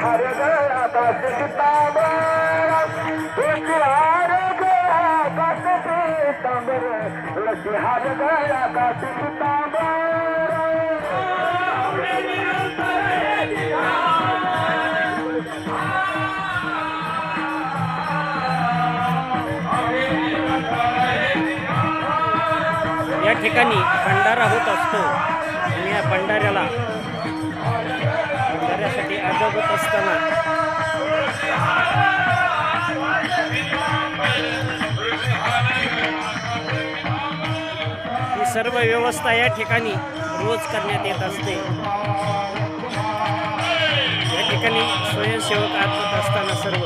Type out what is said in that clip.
हर गया का सिताबर हर गया का सिताबर हर गया का सिताबर या ठिकाणी भंडारा होत असतो आणि या भंडाऱ्यासाठी आदर होत असताना ही सर्व व्यवस्था या ठिकाणी रोज करण्यात येत असते। या ठिकाणी स्वयंसेवक आत होत असताना सर्व